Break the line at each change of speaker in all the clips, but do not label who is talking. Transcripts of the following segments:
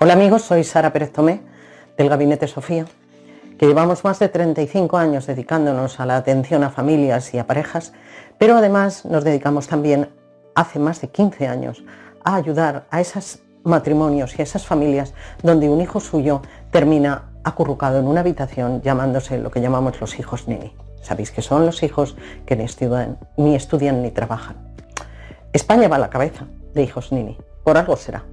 Hola amigos, soy Sara Pérez Tomé del Gabinete Sofía, que llevamos más de 35 años dedicándonos a la atención a familias y a parejas, pero además nos dedicamos también hace más de 15 años a ayudar a esos matrimonios y a esas familias donde un hijo suyo termina acurrucado en una habitación llamándose lo que llamamos los hijos nini. Sabéis que son los hijos que ni estudian ni trabajan. España va a la cabeza de hijos nini, por algo será.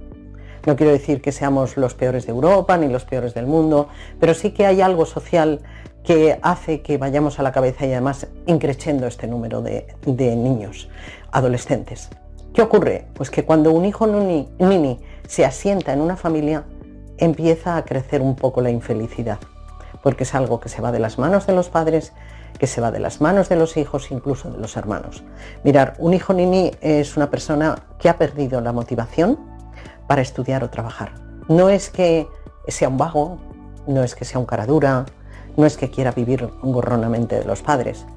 No quiero decir que seamos los peores de Europa ni los peores del mundo, pero sí que hay algo social que hace que vayamos a la cabeza y además increciendo este número de niños, adolescentes. ¿Qué ocurre? Pues que cuando un hijo nini se asienta en una familia, empieza a crecer un poco la infelicidad, porque es algo que se va de las manos de los padres, que se va de las manos de los hijos, incluso de los hermanos. Mirar, un hijo nini es una persona que ha perdido la motivación para estudiar o trabajar. No es que sea un vago, no es que sea un cara dura, no es que quiera vivir gorronamente de los padres.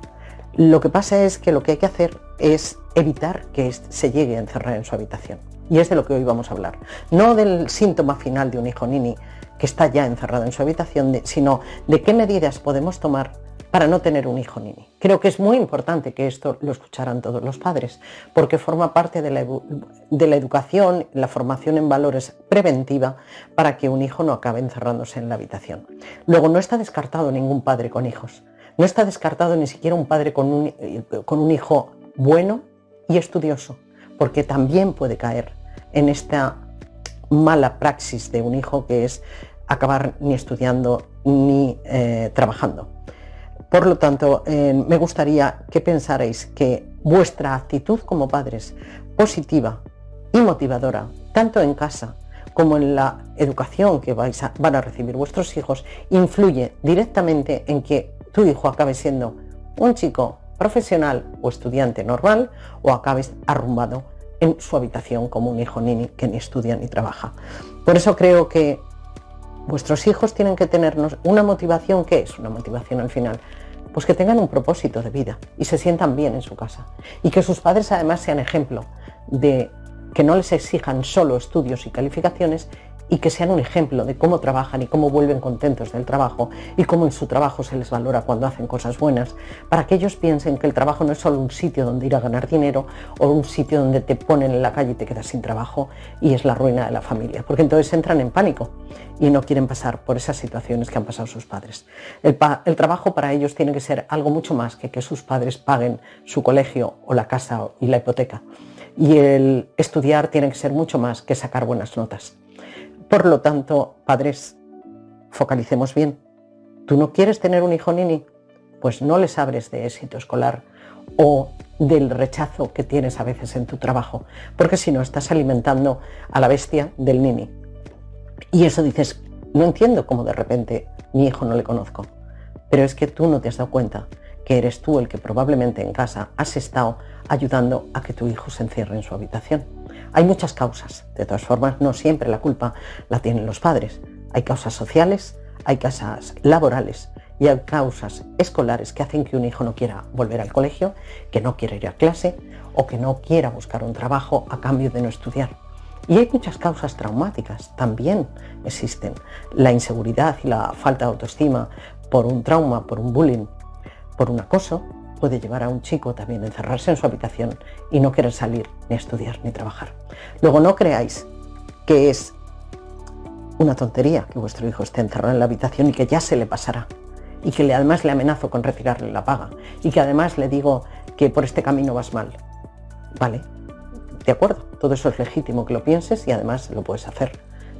Lo que pasa es que lo que hay que hacer es evitar que se llegue a encerrar en su habitación. Y es de lo que hoy vamos a hablar. No del síntoma final de un hijo nini que está ya encerrado en su habitación, sino de qué medidas podemos tomar para no tener un hijo nini. Creo que es muy importante que esto lo escucharan todos los padres, porque forma parte de la educación, la formación en valores preventiva para que un hijo no acabe encerrándose en la habitación. Luego, no está descartado ningún padre con hijos. No está descartado ni siquiera un padre con un hijo bueno y estudioso, porque también puede caer en esta mala praxis de un hijo que es acabar ni estudiando ni trabajando. Por lo tanto, me gustaría que pensarais que vuestra actitud como padres, positiva y motivadora, tanto en casa como en la educación que van a recibir vuestros hijos, influye directamente en que tu hijo acabe siendo un chico profesional o estudiante normal, o acabes arrumbado en su habitación como un hijo nini que ni estudia ni trabaja. Por eso creo que vuestros hijos tienen que tenernos una motivación. ¿Qué es una motivación al final? Pues que tengan un propósito de vida y se sientan bien en su casa. Y que sus padres además sean ejemplo de que no les exijan solo estudios y calificaciones, y que sean un ejemplo de cómo trabajan y cómo vuelven contentos del trabajo y cómo en su trabajo se les valora cuando hacen cosas buenas, para que ellos piensen que el trabajo no es solo un sitio donde ir a ganar dinero o un sitio donde te ponen en la calle y te quedas sin trabajo y es la ruina de la familia, porque entonces entran en pánico y no quieren pasar por esas situaciones que han pasado sus padres. El trabajo para ellos tiene que ser algo mucho más que sus padres paguen su colegio o la casa y la hipoteca, y el estudiar tiene que ser mucho más que sacar buenas notas. Por lo tanto, padres, focalicemos bien. ¿Tú no quieres tener un hijo nini? Pues no les hables de éxito escolar o del rechazo que tienes a veces en tu trabajo, porque si no estás alimentando a la bestia del nini. Y eso dices, no entiendo cómo de repente mi hijo no le conozco, pero es que tú no te has dado cuenta que eres tú el que probablemente en casa has estado ayudando a que tu hijo se encierre en su habitación. Hay muchas causas, de todas formas no siempre la culpa la tienen los padres. Hay causas sociales, hay causas laborales y hay causas escolares que hacen que un hijo no quiera volver al colegio, que no quiera ir a clase o que no quiera buscar un trabajo a cambio de no estudiar. Y hay muchas causas traumáticas, también existen. La inseguridad y la falta de autoestima por un trauma, por un bullying, por un acoso, puede llevar a un chico también a encerrarse en su habitación y no querer salir, ni estudiar, ni trabajar. Luego, no creáis que es una tontería que vuestro hijo esté encerrado en la habitación y que ya se le pasará, y que además le amenazo con retirarle la paga, y que además le digo que por este camino vas mal. Vale, de acuerdo, todo eso es legítimo que lo pienses y además lo puedes hacer,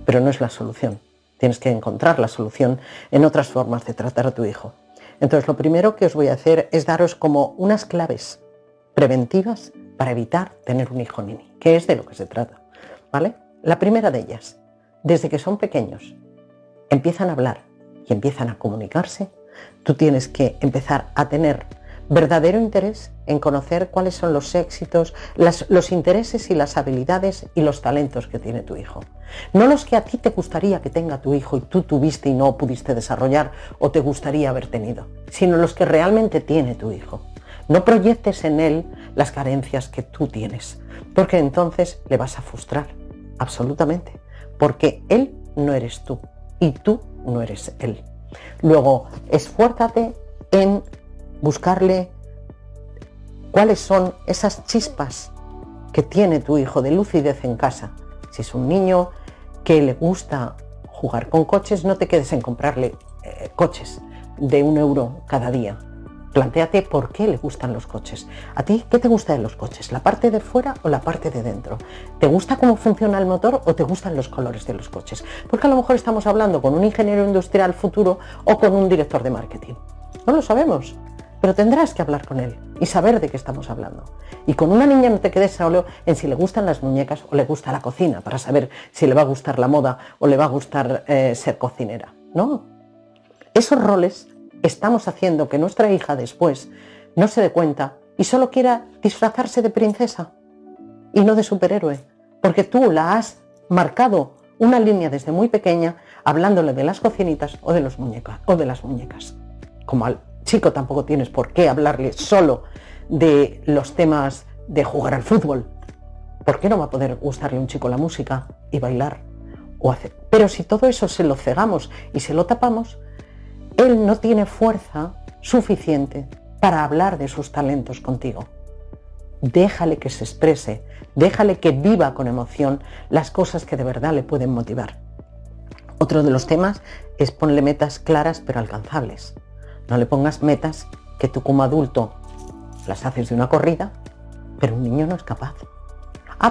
pero no es la solución. Tienes que encontrar la solución en otras formas de tratar a tu hijo. Entonces, lo primero que os voy a hacer es daros como unas claves preventivas para evitar tener un hijo nini, que es de lo que se trata, ¿vale? La primera de ellas, desde que son pequeños, empiezan a hablar y empiezan a comunicarse, tú tienes que empezar a tener verdadero interés en conocer cuáles son los éxitos, los intereses y las habilidades y los talentos que tiene tu hijo. No los que a ti te gustaría que tenga tu hijo y tú tuviste y no pudiste desarrollar o te gustaría haber tenido, sino los que realmente tiene tu hijo. No proyectes en él las carencias que tú tienes, porque entonces le vas a frustrar, absolutamente, porque él no eres tú y tú no eres él. Luego, esfuérzate en buscarle cuáles son esas chispas que tiene tu hijo de lucidez en casa. Si es un niño que le gusta jugar con coches, no te quedes en comprarle coches de 1 euro cada día. Plantéate por qué le gustan los coches. ¿A ti qué te gusta de los coches? ¿La parte de fuera o la parte de dentro? ¿Te gusta cómo funciona el motor o te gustan los colores de los coches? Porque a lo mejor estamos hablando con un ingeniero industrial futuro o con un director de marketing. No lo sabemos, pero tendrás que hablar con él y saber de qué estamos hablando. Y con una niña no te quedes solo en si le gustan las muñecas o le gusta la cocina, para saber si le va a gustar la moda o le va a gustar ser cocinera. No, esos roles estamos haciendo que nuestra hija después no se dé cuenta y solo quiera disfrazarse de princesa y no de superhéroe, porque tú la has marcado una línea desde muy pequeña hablándole de las cocinitas o de las muñecas. Como al chico tampoco tienes por qué hablarle solo de los temas de jugar al fútbol. ¿Por qué no va a poder gustarle a un chico la música y bailar o hacer? Pero si todo eso se lo cegamos y se lo tapamos, él no tiene fuerza suficiente para hablar de sus talentos contigo. Déjale que se exprese, déjale que viva con emoción las cosas que de verdad le pueden motivar. Otro de los temas es ponle metas claras pero alcanzables. No le pongas metas que tú como adulto las haces de una corrida, pero un niño no es capaz.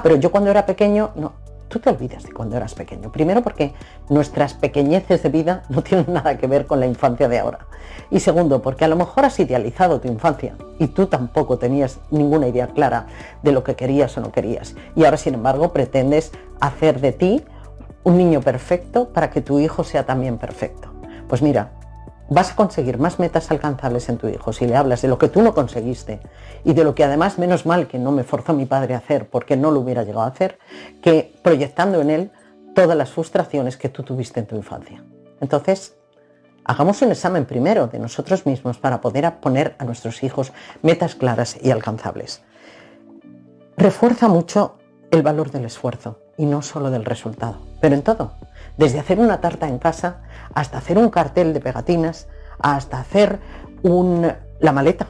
Pero yo cuando era pequeño, no. Tú te olvidas de cuando eras pequeño. Primero porque nuestras pequeñeces de vida no tienen nada que ver con la infancia de ahora. Y segundo, porque a lo mejor has idealizado tu infancia y tú tampoco tenías ninguna idea clara de lo que querías o no querías. Y ahora, sin embargo, pretendes hacer de ti un niño perfecto para que tu hijo sea también perfecto. Pues mira, vas a conseguir más metas alcanzables en tu hijo si le hablas de lo que tú no conseguiste y de lo que además, menos mal que no me forzó mi padre a hacer porque no lo hubiera llegado a hacer, que proyectando en él todas las frustraciones que tú tuviste en tu infancia. Entonces, hagamos un examen primero de nosotros mismos para poder poner a nuestros hijos metas claras y alcanzables. Refuerza mucho el valor del esfuerzo y no solo del resultado, pero en todo. Desde hacer una tarta en casa, hasta hacer un cartel de pegatinas, hasta hacer la maleta.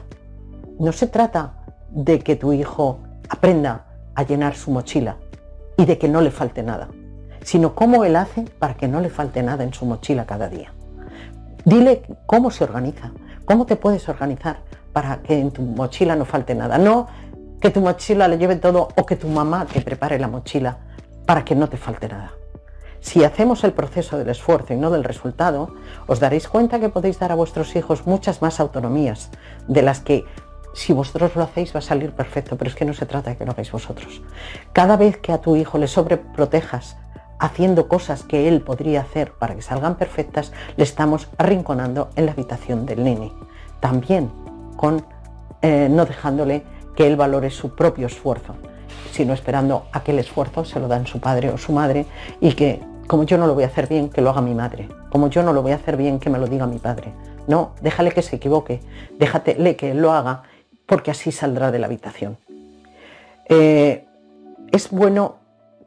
No se trata de que tu hijo aprenda a llenar su mochila y de que no le falte nada, sino cómo él hace para que no le falte nada en su mochila cada día. Dile cómo se organiza, cómo te puedes organizar para que en tu mochila no falte nada. No que tu mochila le lleve todo o que tu mamá te prepare la mochila para que no te falte nada. Si hacemos el proceso del esfuerzo y no del resultado, os daréis cuenta que podéis dar a vuestros hijos muchas más autonomías de las que si vosotros lo hacéis va a salir perfecto, pero es que no se trata de que lo hagáis vosotros. Cada vez que a tu hijo le sobreprotejas haciendo cosas que él podría hacer para que salgan perfectas, le estamos arrinconando en la habitación del nene. También con no dejándole que él valore su propio esfuerzo, sino esperando a que el esfuerzo se lo dan su padre o su madre y que, como yo no lo voy a hacer bien, que lo haga mi madre. Como yo no lo voy a hacer bien, que me lo diga mi padre. No, déjale que se equivoque, déjale que él lo haga, porque así saldrá de la habitación. Es bueno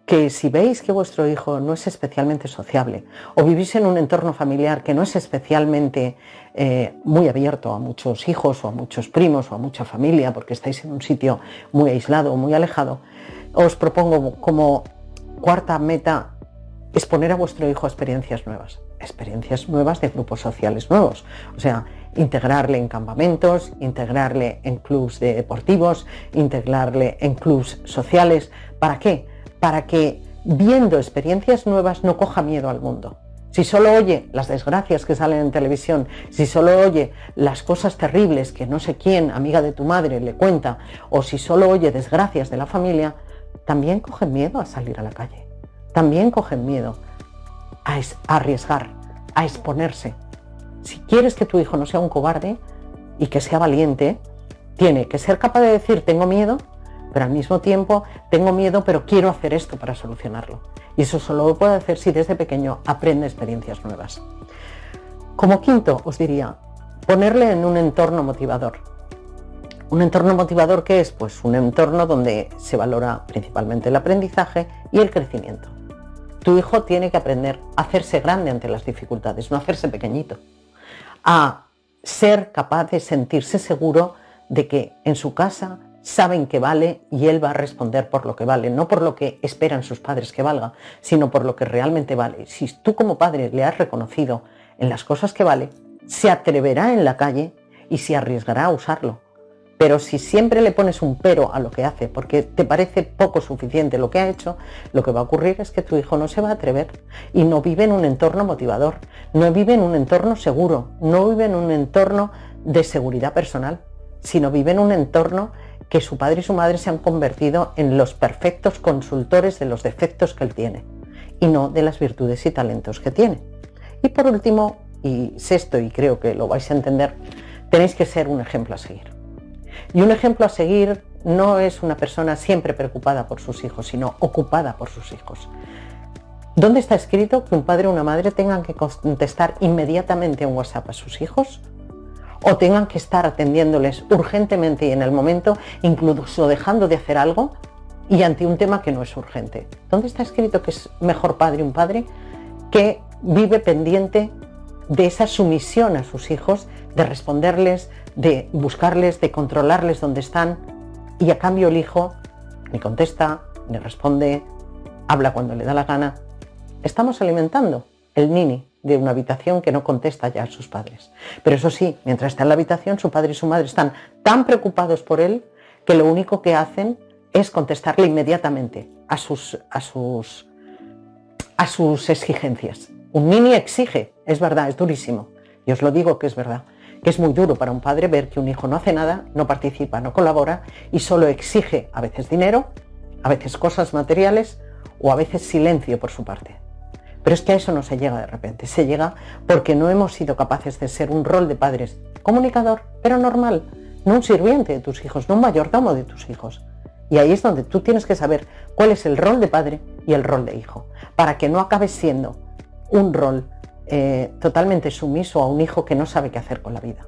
que si veis que vuestro hijo no es especialmente sociable o vivís en un entorno familiar que no es especialmente muy abierto a muchos hijos o a muchos primos o a mucha familia, porque estáis en un sitio muy aislado o muy alejado, os propongo como cuarta meta exponer a vuestro hijo a experiencias nuevas de grupos sociales nuevos. O sea, integrarle en campamentos, integrarle en clubs deportivos, integrarle en clubs sociales. ¿Para qué? Para que viendo experiencias nuevas no coja miedo al mundo. Si solo oye las desgracias que salen en televisión, si solo oye las cosas terribles que no sé quién, amiga de tu madre, le cuenta, o si solo oye desgracias de la familia, también cogen miedo a salir a la calle. También cogen miedo a arriesgar, a exponerse. Si quieres que tu hijo no sea un cobarde y que sea valiente, tiene que ser capaz de decir tengo miedo, pero al mismo tiempo tengo miedo pero quiero hacer esto para solucionarlo. Y eso solo lo puede hacer si desde pequeño aprende experiencias nuevas. Como quinto os diría, ponerle en un entorno motivador. Un entorno motivador que es pues un entorno donde se valora principalmente el aprendizaje y el crecimiento. Tu hijo tiene que aprender a hacerse grande ante las dificultades, no a hacerse pequeñito, a ser capaz de sentirse seguro de que en su casa saben que vale y él va a responder por lo que vale, no por lo que esperan sus padres que valga, sino por lo que realmente vale. Si tú como padre le has reconocido en las cosas que vale, se atreverá en la calle y se arriesgará a usarlo. Pero si siempre le pones un pero a lo que hace porque te parece poco suficiente lo que ha hecho, lo que va a ocurrir es que tu hijo no se va a atrever y no vive en un entorno motivador, no vive en un entorno seguro, no vive en un entorno de seguridad personal, sino vive en un entorno que su padre y su madre se han convertido en los perfectos consultores de los defectos que él tiene y no de las virtudes y talentos que tiene. Y por último, y sexto, y creo que lo vais a entender, tenéis que ser un ejemplo a seguir. Y un ejemplo a seguir no es una persona siempre preocupada por sus hijos, sino ocupada por sus hijos. ¿Dónde está escrito que un padre o una madre tengan que contestar inmediatamente un WhatsApp a sus hijos? ¿O tengan que estar atendiéndoles urgentemente y en el momento, incluso dejando de hacer algo y ante un tema que no es urgente? ¿Dónde está escrito que es mejor padre un padre que vive pendiente de esa sumisión a sus hijos, de responderles, de buscarles, de controlarles donde están, y a cambio el hijo ni contesta, ni responde, habla cuando le da la gana? Estamos alimentando el nini de una habitación que no contesta ya a sus padres. Pero eso sí, mientras está en la habitación, su padre y su madre están tan preocupados por él que lo único que hacen es contestarle inmediatamente a sus exigencias. Un nini exige, es verdad, es durísimo. Y os lo digo que es verdad, que es muy duro para un padre ver que un hijo no hace nada, no participa, no colabora y solo exige a veces dinero, a veces cosas materiales o a veces silencio por su parte. Pero es que a eso no se llega de repente, se llega porque no hemos sido capaces de ser un rol de padres comunicador, pero normal, no un sirviente de tus hijos, no un mayordomo de tus hijos. Y ahí es donde tú tienes que saber cuál es el rol de padre y el rol de hijo, para que no acabes siendo un rol totalmente sumiso a un hijo que no sabe qué hacer con la vida.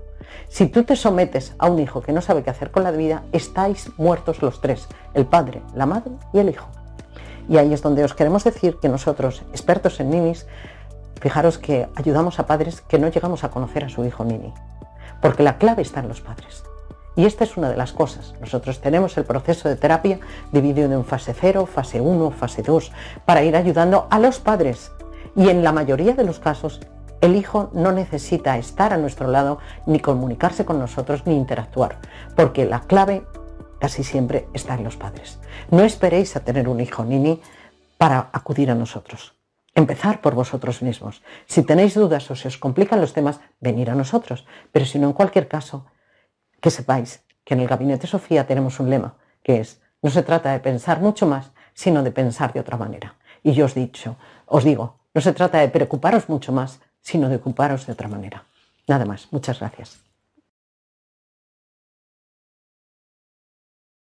Si tú te sometes a un hijo que no sabe qué hacer con la vida, estáis muertos los tres, el padre, la madre y el hijo. Y ahí es donde os queremos decir que nosotros, expertos en ninis, fijaros que ayudamos a padres que no llegamos a conocer a su hijo nini, porque la clave está en los padres. Y esta es una de las cosas. Nosotros tenemos el proceso de terapia dividido en fase 0, fase 1, fase 2, para ir ayudando a los padres. Y en la mayoría de los casos, el hijo no necesita estar a nuestro lado, ni comunicarse con nosotros, ni interactuar, porque la clave casi siempre está en los padres. No esperéis a tener un hijo nini para acudir a nosotros. Empezar por vosotros mismos. Si tenéis dudas o se os complican los temas, venir a nosotros. Pero si no, en cualquier caso, que sepáis que en el Gabinete Sofía tenemos un lema, que es: no se trata de pensar mucho más, sino de pensar de otra manera. Y yo os digo, no se trata de preocuparos mucho más, sino de ocuparos de otra manera. Nada más. Muchas gracias.